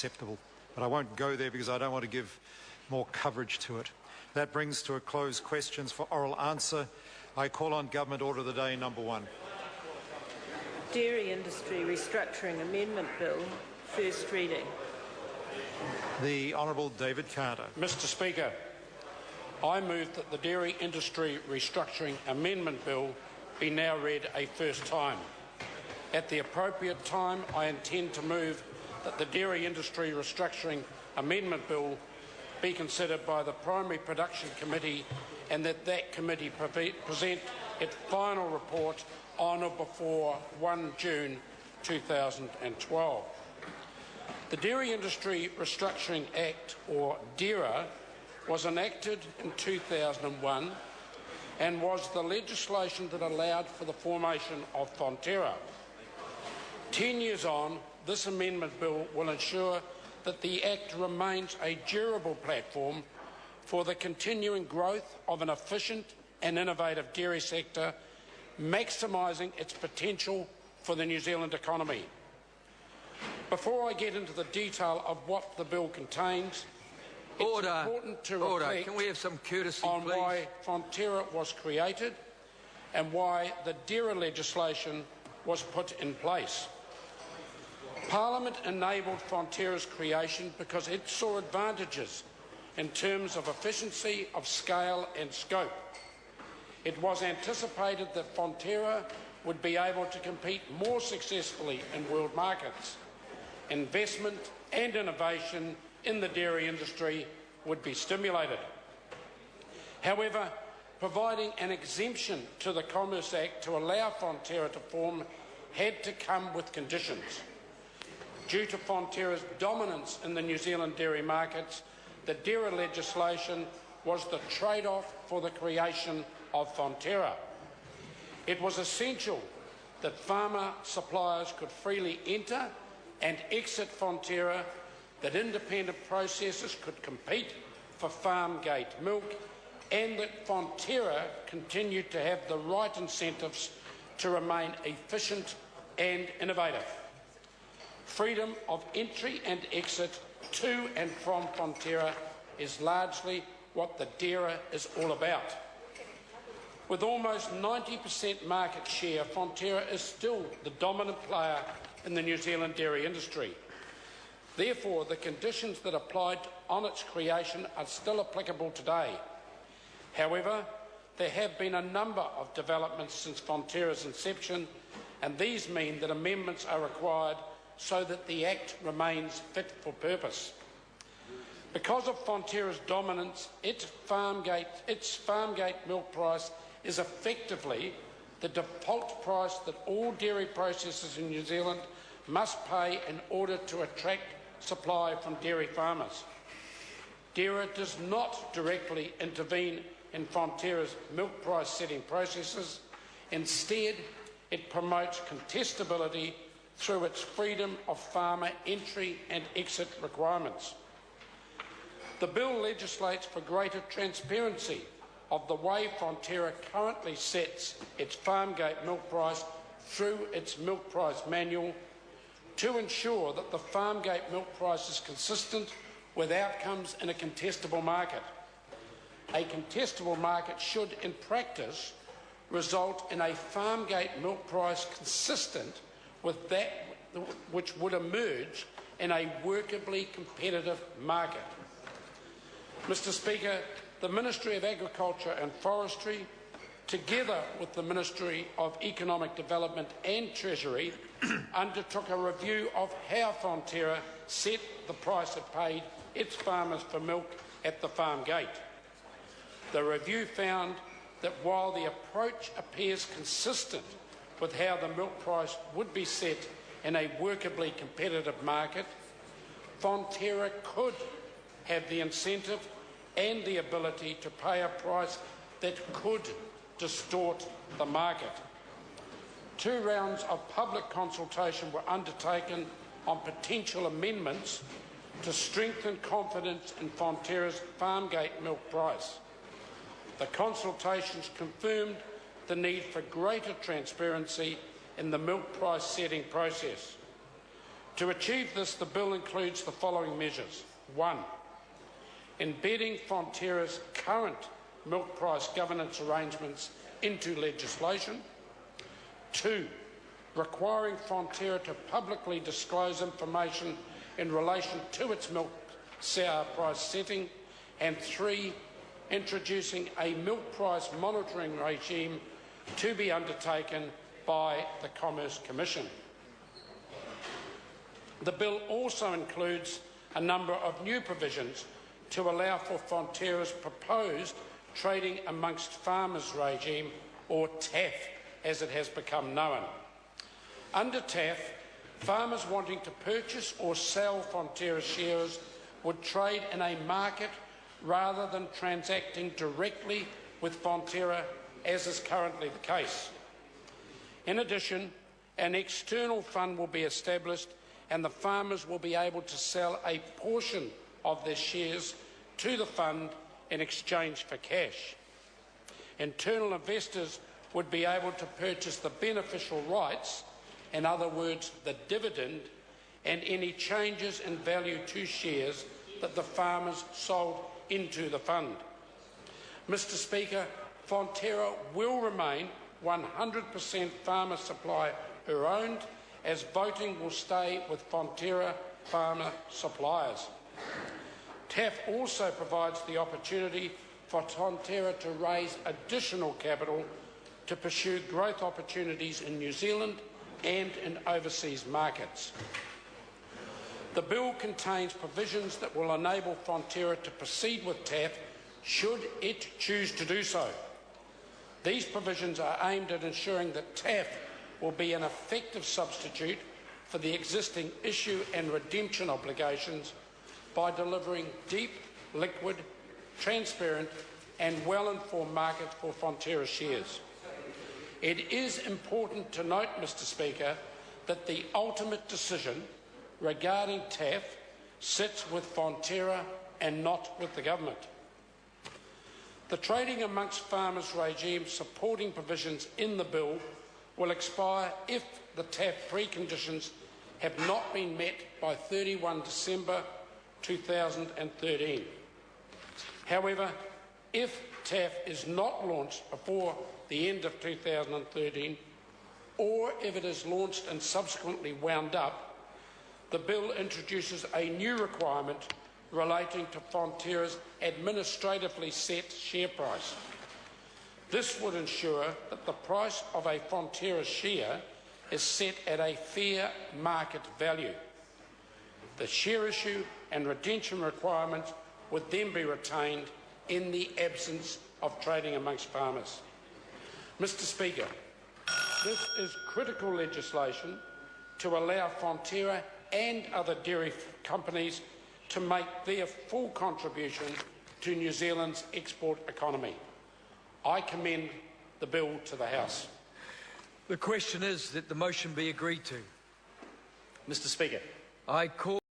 acceptable. But I won't go there because I don't want to give more coverage to it. That brings to a close questions for oral answer. I call on Government Order of the Day number 1. Dairy Industry Restructuring Amendment Bill, first reading. The Honourable David Carter. Mr Speaker, I move that the Dairy Industry Restructuring Amendment Bill be now read a first time. At the appropriate time, I intend to move that the Dairy Industry Restructuring Amendment Bill be considered by the Primary Production Committee and that committee present its final report on or before 1 June 2012. The Dairy Industry Restructuring Act, or DIRA, was enacted in 2001 and was the legislation that allowed for the formation of Fonterra. 10 years on, this amendment bill will ensure that the Act remains a durable platform for the continuing growth of an efficient and innovative dairy sector, maximising its potential for the New Zealand economy. Before I get into the detail of what the bill contains, it's important to reflect Can we have some courtesy, on please? why Fonterra was created and why the DIRA legislation was put in place. Parliament enabled Fonterra's creation because it saw advantages in terms of efficiency, of scale and scope. It was anticipated that Fonterra would be able to compete more successfully in world markets. Investment and innovation in the dairy industry would be stimulated. However, providing an exemption to the Commerce Act to allow Fonterra to form had to come with conditions. Due to Fonterra's dominance in the New Zealand dairy markets, the DIRA legislation was the trade-off for the creation of Fonterra. It was essential that farmer suppliers could freely enter and exit Fonterra, that independent processors could compete for farm gate milk, and that Fonterra continued to have the right incentives to remain efficient and innovative. Freedom of entry and exit to and from Fonterra is largely what the DIRA is all about. With almost 90% market share, Fonterra is still the dominant player in the New Zealand dairy industry. Therefore, the conditions that applied on its creation are still applicable today. However, there have been a number of developments since Fonterra's inception, and these mean that amendments are required so that the Act remains fit for purpose. Because of Fonterra's dominance, its farm gate milk price is effectively the default price that all dairy processors in New Zealand must pay in order to attract supply from dairy farmers. DIRA does not directly intervene in Fonterra's milk price setting processes. Instead, it promotes contestability through its freedom of farmer entry and exit requirements. The bill legislates for greater transparency of the way Fonterra currently sets its farm gate milk price through its milk price manual to ensure that the farm gate milk price is consistent with outcomes in a contestable market. A contestable market should, in practice, result in a farm gate milk price consistent with that which would emerge in a workably competitive market. Mr Speaker, the Ministry of Agriculture and Forestry, together with the Ministry of Economic Development and Treasury, undertook a review of how Fonterra set the price it paid its farmers for milk at the farm gate. The review found that while the approach appears consistent with how the milk price would be set in a workably competitive market, Fonterra could have the incentive and the ability to pay a price that could distort the market. 2 rounds of public consultation were undertaken on potential amendments to strengthen confidence in Fonterra's farm gate milk price. The consultations confirmed the need for greater transparency in the milk price setting process. To achieve this, the bill includes the following measures. 1. Embedding Fonterra's current milk price governance arrangements into legislation. 2. Requiring Fonterra to publicly disclose information in relation to its milk price setting. And 3. Introducing a milk price monitoring regime to be undertaken by the Commerce Commission. The bill also includes a number of new provisions to allow for Fonterra's proposed Trading Amongst Farmers regime, or TAF as it has become known. Under TAF, farmers wanting to purchase or sell Fonterra shares would trade in a market rather than transacting directly with Fonterra, as is currently the case. In addition, an external fund will be established and the farmers will be able to sell a portion of their shares to the fund in exchange for cash. Internal investors would be able to purchase the beneficial rights, in other words, the dividend, and any changes in value to shares that the farmers sold into the fund. Mr. Speaker, Fonterra will remain 100% farmer supplier-owned, as voting will stay with Fonterra farmer suppliers. TAF also provides the opportunity for Fonterra to raise additional capital to pursue growth opportunities in New Zealand and in overseas markets. The bill contains provisions that will enable Fonterra to proceed with TAF should it choose to do so. These provisions are aimed at ensuring that TAF will be an effective substitute for the existing issue and redemption obligations by delivering deep, liquid, transparent and well-informed markets for Fonterra shares. It is important to note, Mr. Speaker, that the ultimate decision regarding TAF sits with Fonterra and not with the government. The Trading Amongst Farmers regime supporting provisions in the bill will expire if the TAF preconditions have not been met by 31 December 2013. However, if TAF is not launched before the end of 2013, or if it is launched and subsequently wound up, the bill introduces a new requirement relating to Fonterra's administratively set share price. This would ensure that the price of a Fonterra share is set at a fair market value. The share issue and redemption requirements would then be retained in the absence of trading amongst farmers. Mr. Speaker, this is critical legislation to allow Fonterra and other dairy companies to make their full contribution to New Zealand's export economy. I commend the bill to the House. The question is that the motion be agreed to. Mr. Speaker, I call